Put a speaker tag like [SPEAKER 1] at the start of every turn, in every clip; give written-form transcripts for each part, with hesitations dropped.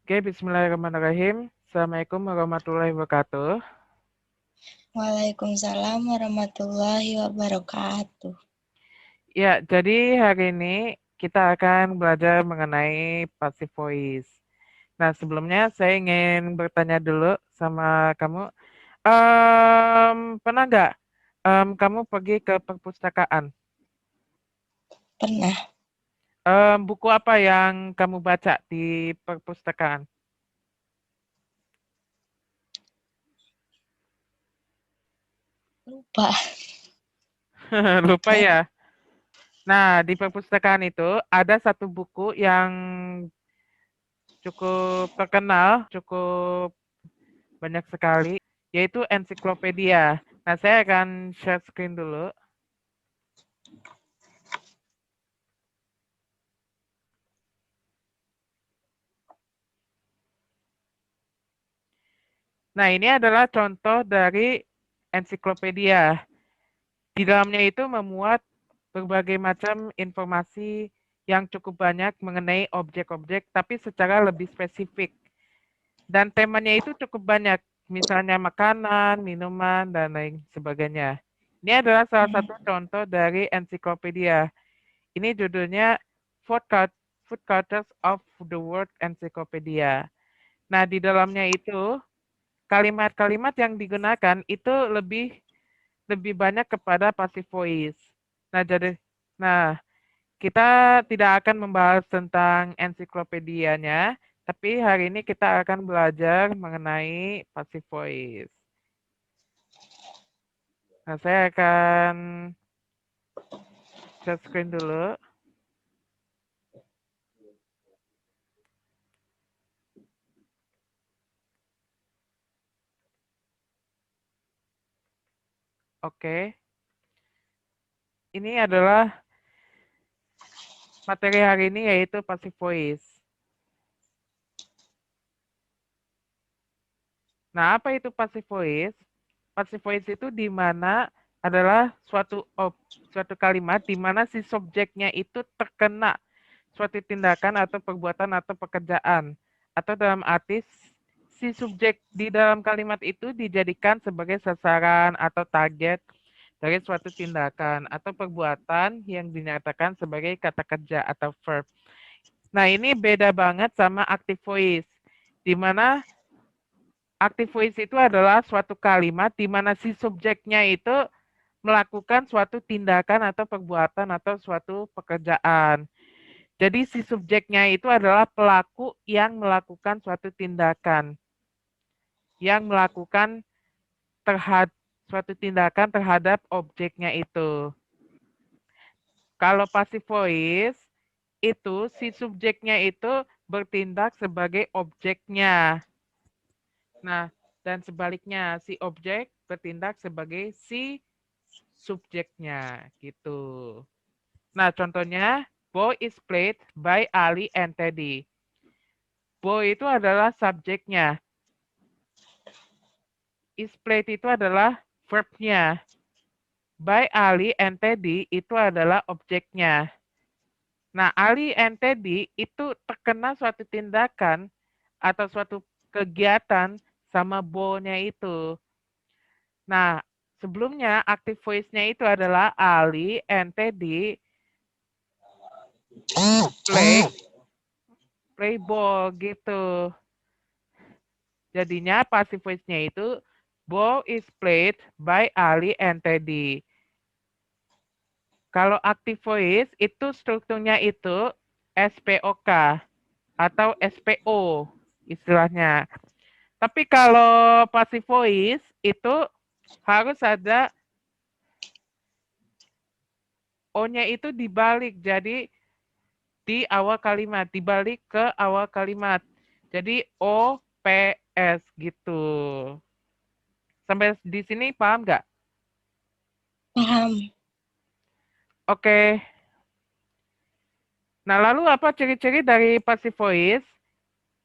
[SPEAKER 1] Oke, bismillahirrahmanirrahim. Assalamualaikum warahmatullahi wabarakatuh.
[SPEAKER 2] Waalaikumsalam warahmatullahi wabarakatuh.
[SPEAKER 1] Ya, jadi hari ini kita akan belajar mengenai passive voice. Nah, sebelumnya saya ingin bertanya dulu sama kamu, pernah nggak kamu pergi ke perpustakaan?
[SPEAKER 2] Pernah.
[SPEAKER 1] Buku apa yang kamu baca di perpustakaan?
[SPEAKER 2] Lupa.
[SPEAKER 1] Lupa ya. Nah, di perpustakaan itu ada satu buku yang cukup terkenal, cukup banyak sekali, yaitu ensiklopedia. Nah, saya akan share screen dulu. Nah, ini adalah contoh dari ensiklopedia. Di dalamnya itu memuat berbagai macam informasi yang cukup banyak mengenai objek-objek, tapi secara lebih spesifik. Dan temanya itu cukup banyak, misalnya makanan, minuman, dan lain sebagainya. Ini adalah salah satu contoh dari ensiklopedia. Ini judulnya Food Cultures of the World Encyclopedia. Nah, di dalamnya itu kalimat-kalimat yang digunakan itu lebih banyak kepada passive voice. Nah, kita tidak akan membahas tentang ensiklopedianya, tapi hari ini kita akan belajar mengenai passive voice. Nah, saya akan share screen dulu. Oke. Ini adalah materi hari ini yaitu passive voice. Nah, apa itu passive voice? Passive voice itu di mana adalah suatu kalimat di mana si subjeknya itu terkena suatu tindakan atau perbuatan atau pekerjaan. Atau dalam arti si subjek di dalam kalimat itu dijadikan sebagai sasaran atau target dari suatu tindakan atau perbuatan yang dinyatakan sebagai kata kerja atau verb. Nah, ini beda banget sama active voice, di mana active voice itu adalah suatu kalimat di mana si subjeknya itu melakukan suatu tindakan atau perbuatan atau suatu pekerjaan. Jadi si subjeknya itu adalah pelaku yang melakukan suatu tindakan, yang melakukan suatu tindakan terhadap objeknya itu. Kalau passive voice, itu si subjeknya itu bertindak sebagai objeknya. Nah, dan sebaliknya si objek bertindak sebagai si subjeknya gitu. Nah, contohnya Boy is played by Ali and Teddy. Boy itu adalah subjeknya. Is played itu adalah verbnya. By Ali and Teddy itu adalah objeknya. Nah, Ali and Teddy itu terkena suatu tindakan atau suatu kegiatan sama Bo-nya itu. Nah, sebelumnya active voice-nya itu adalah Ali and Teddy play ball gitu. Jadinya passive voice-nya itu ball is played by Ali and Teddy. Kalau active voice itu strukturnya itu SPOK atau SPO istilahnya. Tapi kalau passive voice itu harus ada O-nya itu dibalik, jadi di awal kalimat, dibalik ke awal kalimat. Jadi O, P, S gitu. Sampai di sini paham nggak?
[SPEAKER 2] Paham.
[SPEAKER 1] Oke. Nah, lalu apa ciri-ciri dari passive voice?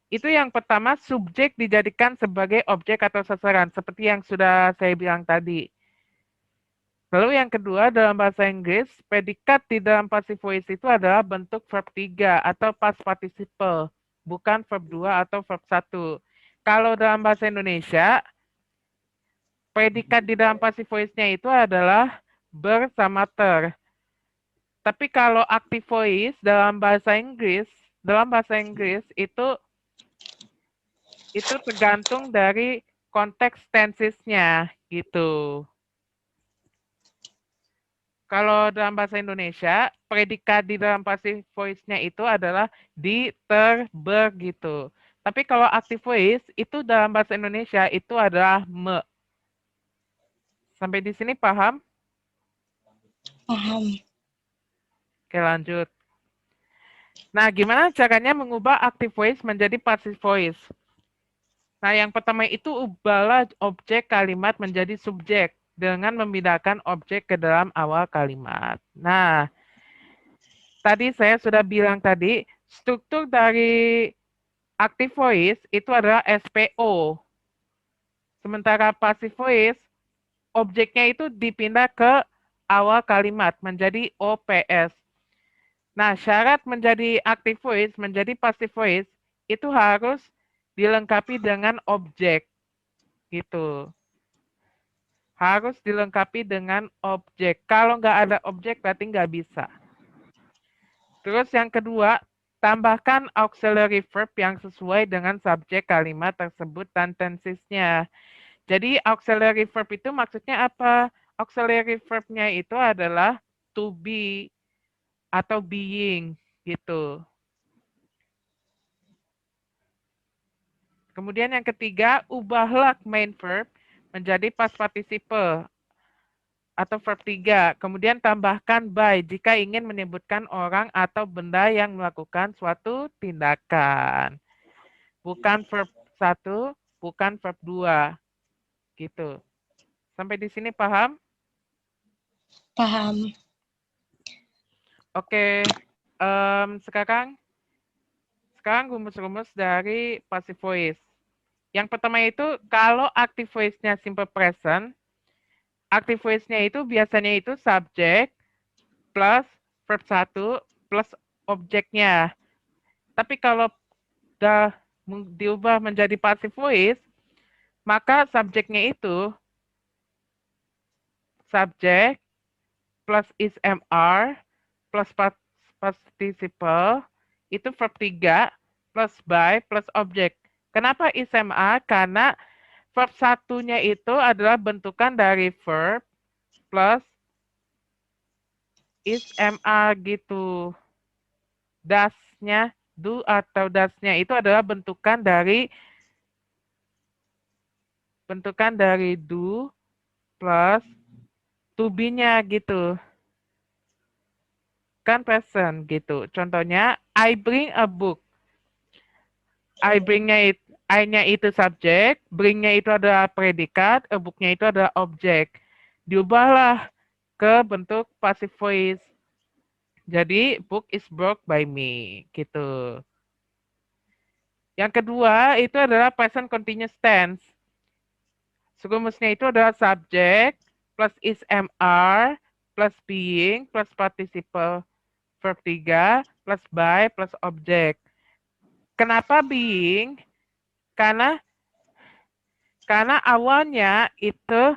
[SPEAKER 1] Itu yang pertama, subjek dijadikan sebagai objek atau sasaran, seperti yang sudah saya bilang tadi. Lalu yang kedua, dalam bahasa Inggris, predikat di dalam passive voice itu adalah bentuk verb 3 atau past participle. bukan verb 2 atau verb 1. Kalau dalam bahasa Indonesia, predikat di dalam passive voice-nya itu adalah ber sama ter. Tapi kalau active voice dalam bahasa Inggris itu tergantung dari konteks tensesnya gitu. Kalau dalam bahasa Indonesia, predikat di dalam passive voice-nya itu adalah di, ter, ber gitu. Tapi kalau active voice itu dalam bahasa Indonesia itu adalah me. Sampai di sini paham?
[SPEAKER 2] Paham.
[SPEAKER 1] Oke, lanjut. Nah, gimana caranya mengubah active voice menjadi passive voice? Nah, yang pertama itu ubahlah objek kalimat menjadi subjek dengan memindahkan objek ke dalam awal kalimat. Nah, tadi saya sudah bilang tadi, struktur dari active voice itu adalah SPO. Sementara passive voice, objeknya itu dipindah ke awal kalimat menjadi OPS. Nah, syarat menjadi active voice, menjadi passive voice, itu harus dilengkapi dengan objek. Gitu. Harus dilengkapi dengan objek. Kalau nggak ada objek, berarti nggak bisa. Terus yang kedua, tambahkan auxiliary verb yang sesuai dengan subjek kalimat tersebut dan tensesnya. Jadi auxiliary verb itu maksudnya apa? Auxiliary verb-nya itu adalah to be atau being gitu. Kemudian yang ketiga, ubahlah main verb menjadi past participle atau verb 3. Kemudian tambahkan by jika ingin menyebutkan orang atau benda yang melakukan suatu tindakan. Bukan verb 1, bukan verb 2. Gitu. Sampai di sini paham?
[SPEAKER 2] Paham.
[SPEAKER 1] Oke. Sekarang rumus-rumus dari passive voice. Yang pertama itu kalau active voice-nya simple present, active voice-nya itu biasanya itu subjek plus verb 1 plus objeknya. Tapi kalau udah diubah menjadi passive voice, maka subjeknya itu subjek plus is MR plus participle itu verb 3 plus by plus objek. Kenapa is MR? Karena verb satunya itu adalah bentukan dari verb plus is MR gitu. Das-nya, do atau das-nya itu adalah bentukan dari do plus to be-nya gitu. Kan present gitu. Contohnya, I bring a book. I bring-nya itu, I-nya itu subjek, bring-nya itu adalah predikat, a book-nya itu adalah objek. Diubahlah ke bentuk passive voice. Jadi, book is brought by me, gitu. Yang kedua, itu adalah present continuous tense. Rumusnya itu adalah subjek plus is MR plus being plus participle verb 3 plus by plus objek. Kenapa being? Karena awalnya itu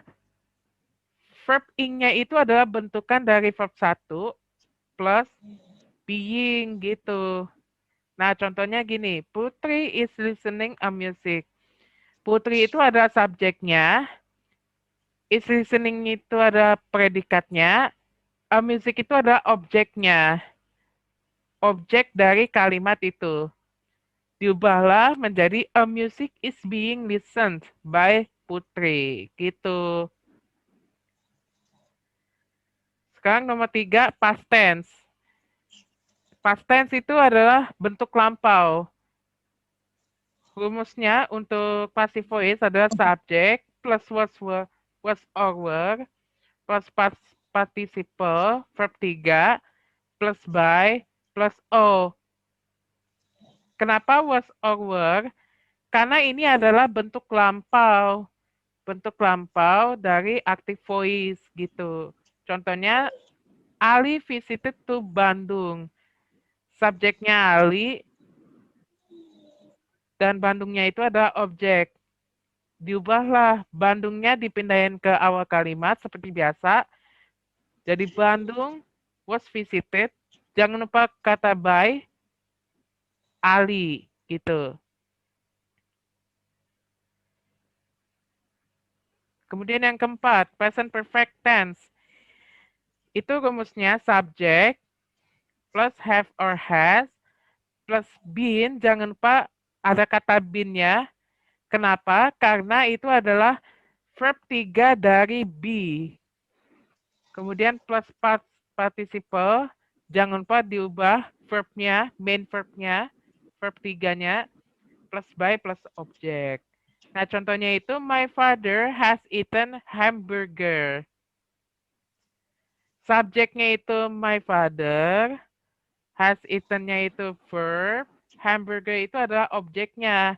[SPEAKER 1] verb ing-nya itu adalah bentukan dari verb 1 plus being gitu. Nah, contohnya gini, Putri is listening a music. Putri itu adalah subjeknya, is listening itu ada predikatnya, a music itu adalah objeknya. Objek dari kalimat itu. Diubahlah menjadi a music is being listened by Putri. Gitu. Sekarang nomor 3, past tense. Past tense itu adalah bentuk lampau. Rumusnya untuk passive voice adalah subject plus was or were plus participle verb 3 plus by plus o. Kenapa was or were? Karena ini adalah bentuk lampau. Bentuk lampau dari active voice gitu. Contohnya, Ali visited to Bandung. Subjeknya Ali, dan Bandungnya itu adalah objek. Diubahlah Bandungnya dipindahin ke awal kalimat seperti biasa. Jadi Bandung was visited. Jangan lupa kata by Ali gitu. Kemudian yang keempat, present perfect tense. Itu rumusnya subject plus have or has plus been. Jangan lupa ada kata been-nya. Kenapa? Karena itu adalah verb 3 dari be. Kemudian plus participle, jangan lupa diubah verb-nya, main verb-nya, verb 3-nya, plus by plus object. Nah, contohnya itu, my father has eaten hamburger. Subjeknya itu my father, has eaten-nya itu verb, hamburger itu adalah objeknya.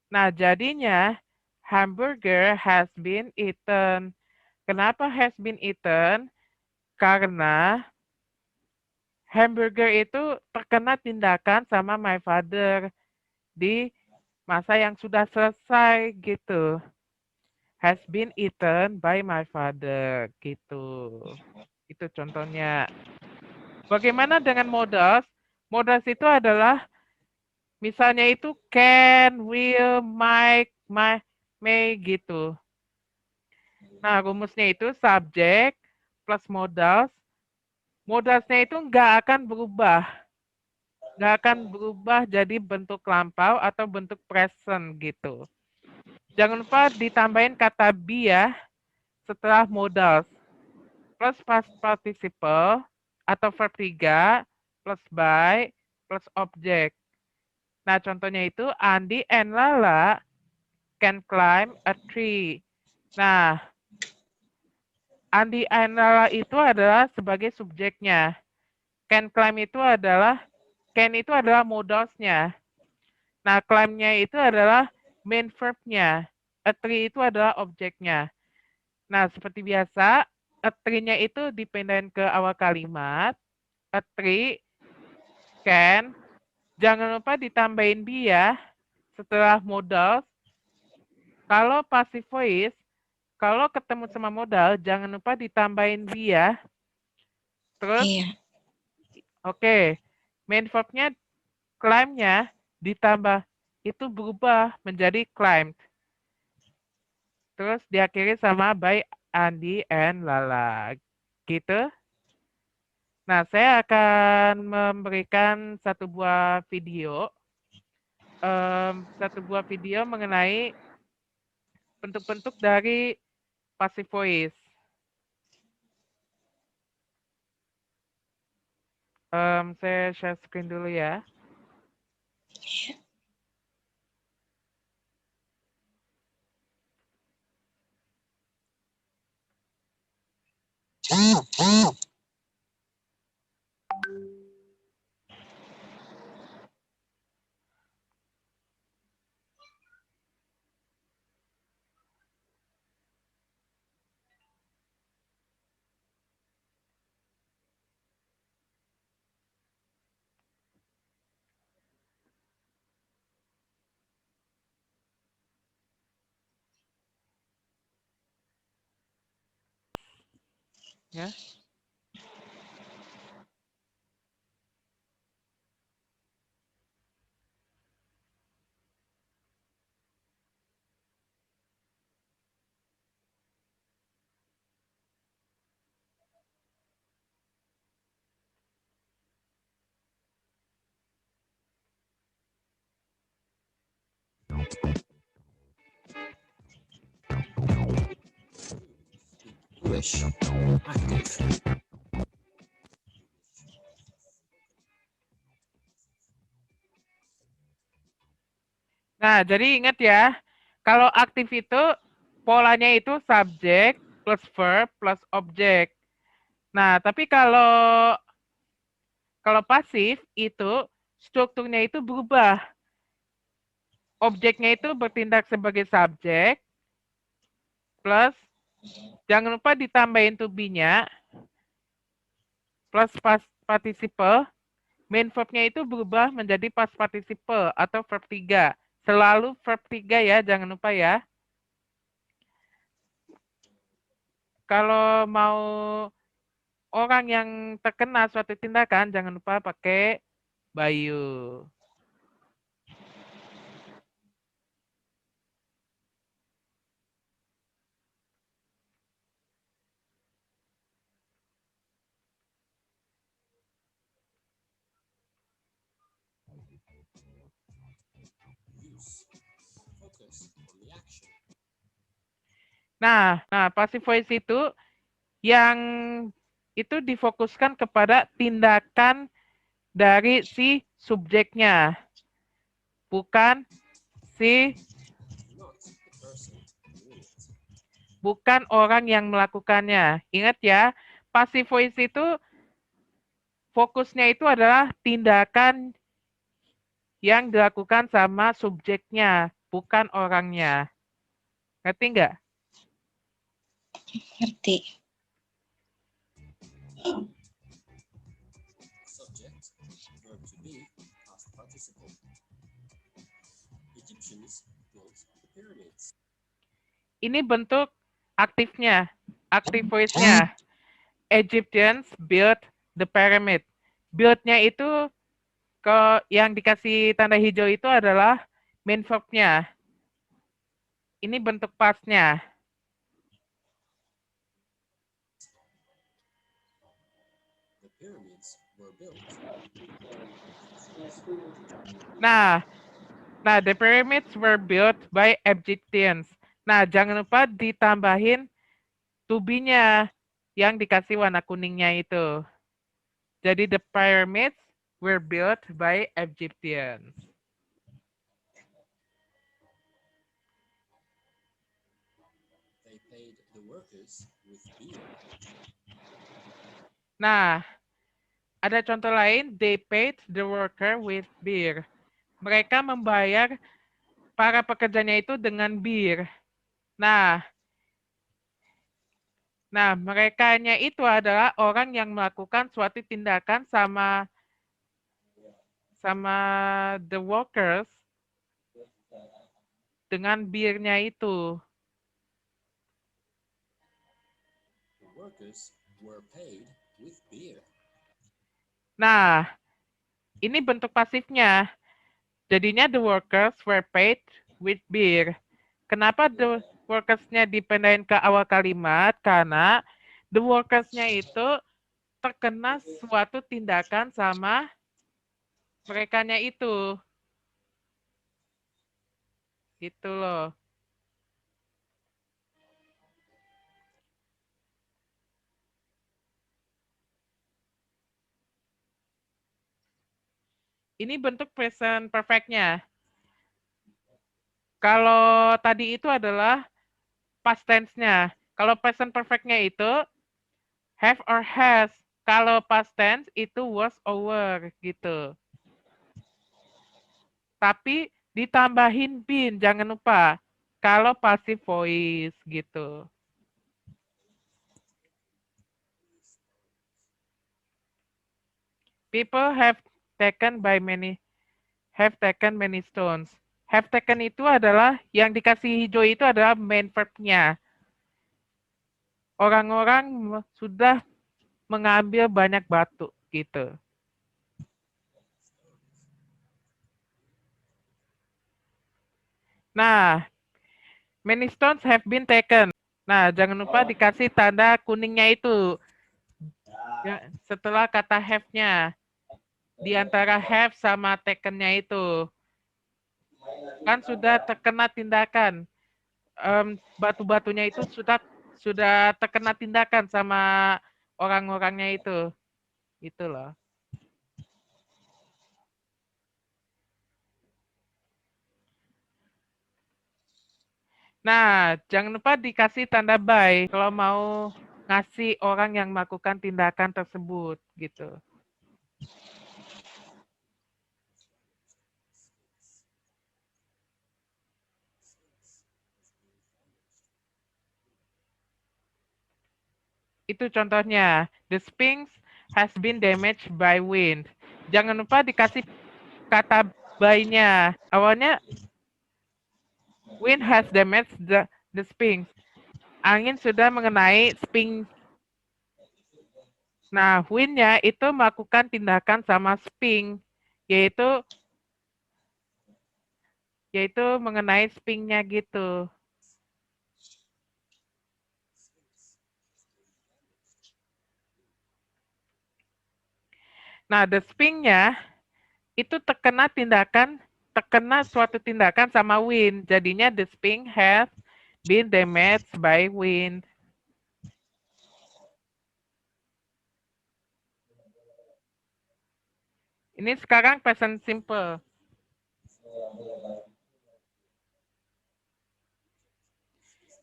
[SPEAKER 1] Nah, jadinya hamburger has been eaten. Kenapa has been eaten? Karena hamburger itu terkena tindakan sama my father di masa yang sudah selesai gitu. Has been eaten by my father gitu. Itu contohnya. Bagaimana dengan modals? Modals itu adalah misalnya itu can, will, might, may gitu. Nah, rumusnya itu subject plus modals. Modalsnya itu nggak akan berubah. Nggak akan berubah jadi bentuk lampau atau bentuk present gitu. Jangan lupa ditambahin kata be ya setelah modals. Plus past participle atau verb 3 plus by plus object. Nah, contohnya itu Andi and Lala can climb a tree. Nah, Andi and Lala itu adalah sebagai subjeknya. Can climb itu adalah modalsnya. Nah, climb-nya itu adalah main verb-nya. A tree itu adalah objeknya. Nah, seperti biasa, a tree-nya itu dipindahin ke awal kalimat. A tree can. Jangan lupa ditambahin be ya. Setelah modal. Kalau passive voice, kalau ketemu sama modal, jangan lupa ditambahin be ya. Terus,
[SPEAKER 2] Iya.
[SPEAKER 1] oke. Main verb-nya, climb-nya ditambah. Itu berubah menjadi climbed. Terus diakhiri sama by Andi and Lala. Gitu. Nah, saya akan memberikan satu buah video. Satu buah video mengenai bentuk-bentuk dari passive voice. Saya share screen dulu ya. Ya.
[SPEAKER 3] Wish active.
[SPEAKER 1] Nah, jadi ingat ya, kalau aktif itu polanya itu subjek plus verb plus objek. Nah, tapi kalau pasif itu strukturnya itu berubah. Objeknya itu bertindak sebagai subjek plus jangan lupa ditambahin to be-nya plus past participle. Main verb-nya itu berubah menjadi past participle atau verb 3 Selalu verb 3 ya, jangan lupa ya. Kalau mau orang yang terkena suatu tindakan, jangan lupa pakai Bayu.
[SPEAKER 3] Use. Focus on the action.
[SPEAKER 1] Nah, passive voice itu yang itu difokuskan kepada tindakan dari si subjeknya, bukan si
[SPEAKER 3] Not the person doing it.
[SPEAKER 1] bukan orang yang melakukannya. Ingat ya, passive voice itu fokusnya itu adalah tindakan yang dilakukan sama subjeknya, bukan orangnya. Ngerti nggak?
[SPEAKER 2] Ngerti.
[SPEAKER 3] Subject, verb to be, past participle. Egyptians built the pyramids.
[SPEAKER 1] Ini bentuk aktifnya, active voice-nya. Egyptians built the pyramid. Build-nya itu yang dikasih tanda hijau itu adalah main verb-nya. Ini bentuk past-nya.
[SPEAKER 3] The pyramids were built.
[SPEAKER 1] Nah, the pyramids were built by Egyptians. Nah, jangan lupa ditambahin to be-nya yang dikasih warna kuningnya itu. Jadi the pyramids were built by Egyptians.
[SPEAKER 3] They paid the workers with beer.
[SPEAKER 1] Nah, ada contoh lain, they paid the worker with beer. Mereka membayar para pekerjanya itu dengan bir. Nah, merekanya itu adalah orang yang melakukan suatu tindakan sama the workers dengan birnya itu.
[SPEAKER 3] The workers were paid with beer.
[SPEAKER 1] Nah, ini bentuk pasifnya. Jadinya the workers were paid with beer. Kenapa the workers-nya dipindahin ke awal kalimat? Karena the workers-nya itu terkena suatu tindakan sama merekanya itu. Gitu loh. Ini bentuk present perfect-nya. Kalau tadi itu adalah past tense-nya. Kalau present perfect-nya itu have or has. Kalau past tense itu was over gitu. Tapi ditambahin been, jangan lupa. Kalau passive voice gitu. People have taken many stones. Have taken itu adalah yang dikasih hijau itu adalah main verb-nya. Orang-orang sudah mengambil banyak batu gitu. Nah, many stones have been taken. Nah, jangan lupa dikasih tanda kuningnya itu. Ya, setelah kata have-nya. Di antara have sama taken-nya itu. Kan sudah terkena tindakan. Batu-batunya itu sudah terkena tindakan sama orang-orangnya itu. Gitu loh. Nah, jangan lupa dikasih tanda by kalau mau ngasih orang yang melakukan tindakan tersebut gitu. Itu contohnya, the Sphinx has been damaged by wind. Jangan lupa dikasih kata by-nya. Awalnya Wind has damaged the springs. Angin sudah mengenai spring. Nah, wind-nya itu melakukan tindakan sama spring, yaitu mengenai spring-nya gitu. Nah, the spring-nya itu terkena suatu tindakan sama wind. Jadinya the spring has been damaged by wind. Ini sekarang present simple.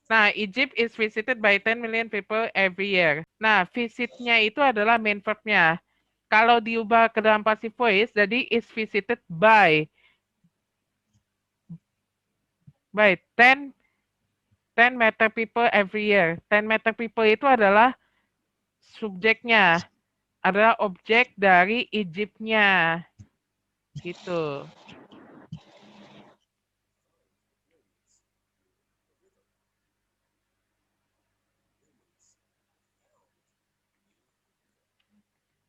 [SPEAKER 1] Nah, Egypt is visited by 10 million people every year. Nah, visitnya itu adalah main verb-nya. Kalau diubah ke dalam passive voice, jadi is visited by 10 meter people every year. 10 meter people itu adalah subjeknya, adalah objek dari Egypt-nya. Gitu.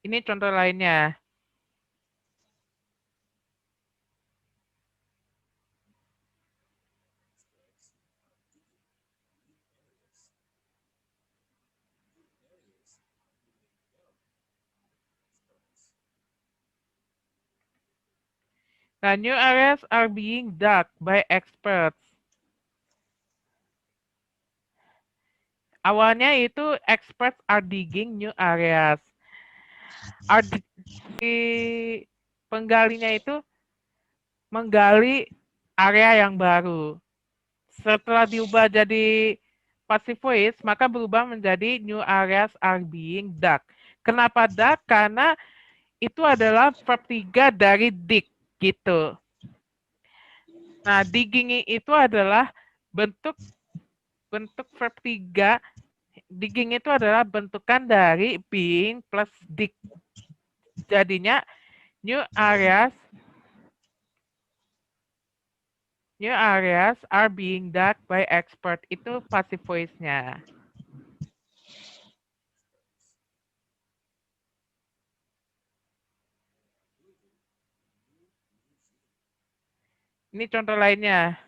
[SPEAKER 1] Ini contoh lainnya. Nah, new areas are being dug by experts. Awalnya itu experts are digging new areas. Penggalinya itu menggali area yang baru. Setelah diubah jadi passive voice, maka berubah menjadi new areas are being dug. Kenapa dug? Karena itu adalah verb 3 dari dig, gitu. Nah, digging itu adalah bentuk verb 3. Digging itu adalah bentukan dari being plus dig. Jadinya new areas are being dug by expert. Itu passive voice-nya. Ini contoh lainnya.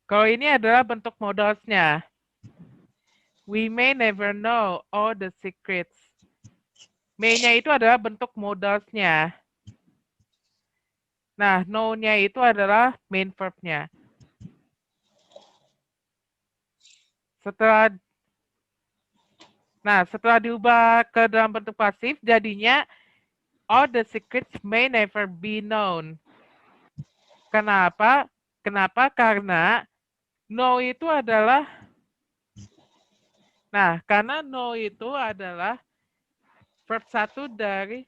[SPEAKER 1] Kalau ini adalah bentuk modalsnya. We may never know all the secrets. May-nya itu adalah bentuk modalsnya. Nah, know-nya itu adalah main verb-nya. Setelah diubah ke dalam bentuk pasif, jadinya all the secrets may never be known. Kenapa? Karena know itu adalah karena know itu adalah verb 1 dari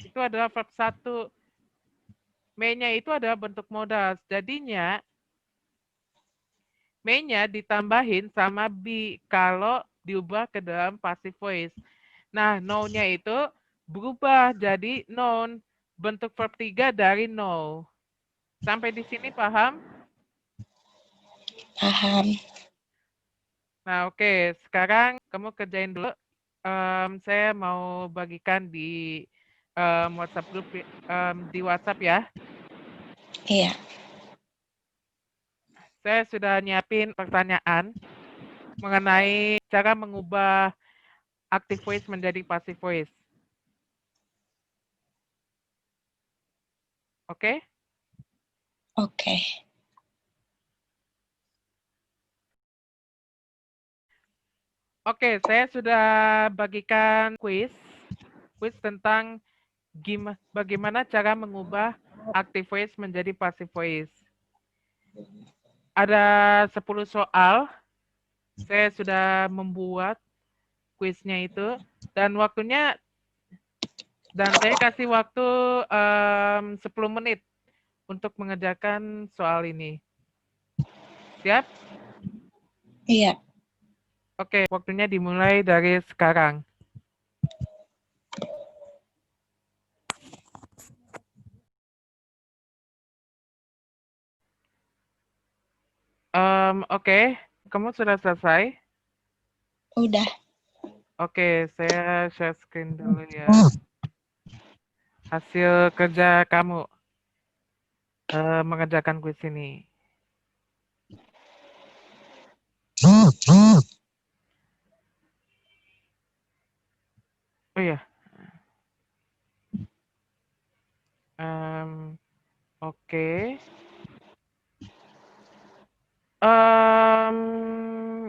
[SPEAKER 1] itu adalah verb 1. May-nya itu adalah bentuk modal. Jadinya may-nya ditambahin sama be kalau diubah ke dalam passive voice. Nah, know-nya itu berubah jadi known, bentuk verb 3 dari know. Sampai di sini paham?
[SPEAKER 2] Paham.
[SPEAKER 1] Nah, oke. Sekarang kamu kerjain dulu. Saya mau bagikan di WhatsApp group di WhatsApp ya.
[SPEAKER 2] Iya.
[SPEAKER 1] Saya sudah nyiapin pertanyaan mengenai cara mengubah active voice menjadi passive voice. Oke?
[SPEAKER 2] Oke.
[SPEAKER 1] Oke, saya sudah bagikan quiz tentang bagaimana cara mengubah active voice menjadi passive voice. Ada 10 soal. Saya sudah membuat kuisnya itu dan saya kasih waktu 10 menit untuk mengerjakan soal ini. Siap?
[SPEAKER 2] Iya.
[SPEAKER 1] Oke, waktunya dimulai dari sekarang. Oke, kamu sudah selesai?
[SPEAKER 2] Udah.
[SPEAKER 1] Oke, saya share screen dulu ya. Hasil kerja kamu mengerjakan kuis ini. Oh iya. Oke.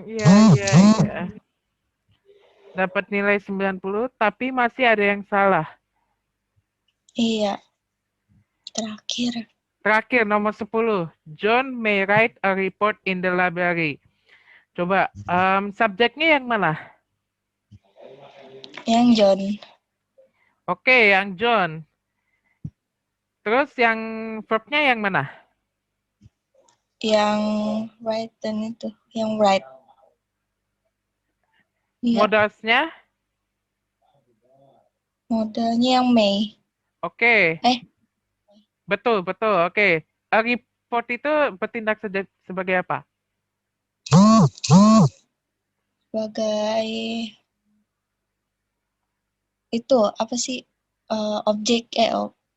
[SPEAKER 1] Ya. Dapat nilai 90, tapi masih ada yang salah.
[SPEAKER 2] Iya. Terakhir.
[SPEAKER 1] Terakhir, nomor 10. John may write a report in the library. Coba, subjeknya yang mana?
[SPEAKER 2] Yang John.
[SPEAKER 1] Oke, yang John. Terus yang verb-nya yang mana?
[SPEAKER 2] Yang right dan itu. Yang right. Iya.
[SPEAKER 1] Modalsnya?
[SPEAKER 2] Modalnya yang May.
[SPEAKER 1] Oke.
[SPEAKER 2] Eh.
[SPEAKER 1] Betul. Oke. A report itu bertindak sebagai apa?
[SPEAKER 2] Sebagai itu apa sih? Objek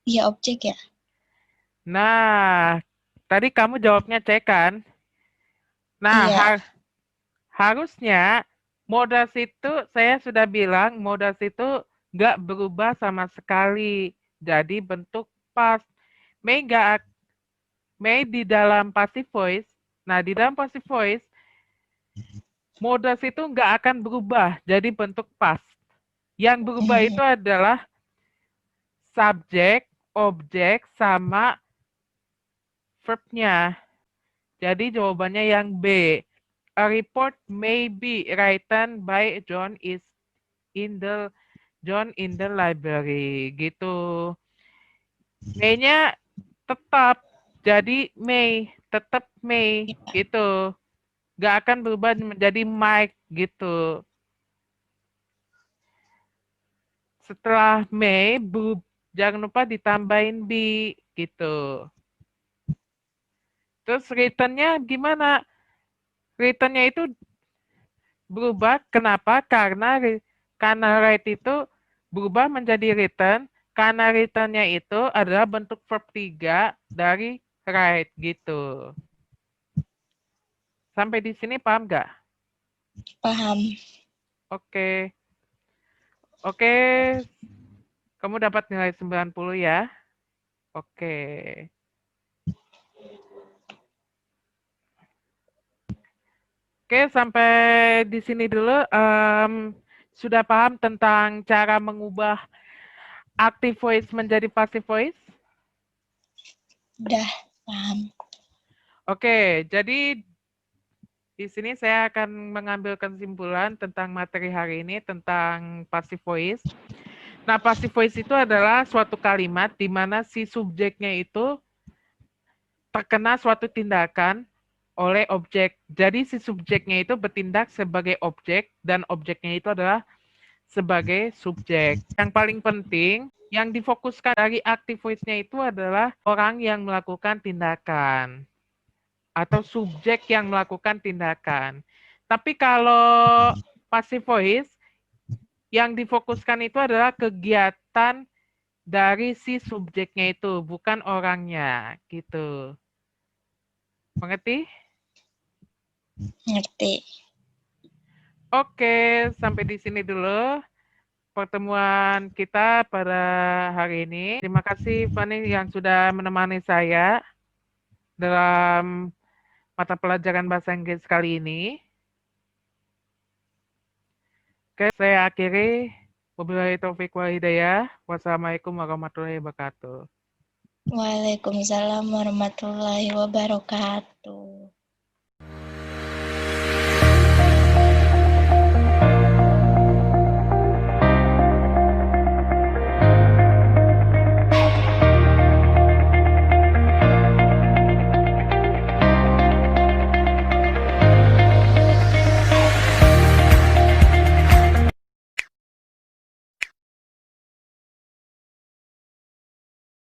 [SPEAKER 2] objek ya.
[SPEAKER 1] Nah, tadi kamu jawabnya C kan? Nah,
[SPEAKER 2] Iya.
[SPEAKER 1] harusnya modas itu saya sudah bilang modas itu nggak berubah sama sekali. Jadi bentuk past. May di dalam passive voice. Nah, di dalam passive voice modas itu nggak akan berubah jadi bentuk past. Yang berubah itu adalah subjek, objek, sama verb-nya. Jadi jawabannya yang B. A report may be written by John in the library. Gitu. May-nya tetap jadi May, tetap May gitu. Gak akan berubah menjadi Mike gitu. Setelah May, jangan lupa ditambahin B gitu. Terus written-nya gimana? Written-nya itu berubah. Kenapa? Karena write itu berubah menjadi written. Karena written-nya itu adalah bentuk verb 3 dari write gitu. Sampai di sini paham nggak?
[SPEAKER 2] Paham.
[SPEAKER 1] Oke. Oke. Kamu dapat nilai 90 ya. Oke. Oke, sampai di sini dulu. Sudah paham tentang cara mengubah active voice menjadi passive voice?
[SPEAKER 2] Udah paham.
[SPEAKER 1] Oke, jadi di sini saya akan mengambil kesimpulan tentang materi hari ini tentang passive voice. Nah, passive voice itu adalah suatu kalimat di mana si subjeknya itu terkena suatu tindakan oleh objek. Jadi si subjeknya itu bertindak sebagai objek dan objeknya itu adalah sebagai subjek. Yang paling penting, yang difokuskan dari active voice-nya itu adalah orang yang melakukan tindakan atau subjek yang melakukan tindakan. Tapi kalau passive voice, yang difokuskan itu adalah kegiatan dari si subjeknya itu, bukan orangnya, gitu. Mengerti?
[SPEAKER 2] Ngerti.
[SPEAKER 1] Oke, sampai di sini dulu pertemuan kita pada hari ini. Terima kasih Fanny yang sudah menemani saya dalam mata pelajaran bahasa Inggris kali ini. Oke, saya akhiri. Wabillahi taufiq wal hidayah. Wassalamualaikum warahmatullahi wabarakatuh.
[SPEAKER 2] Waalaikumsalam warahmatullahi wabarakatuh.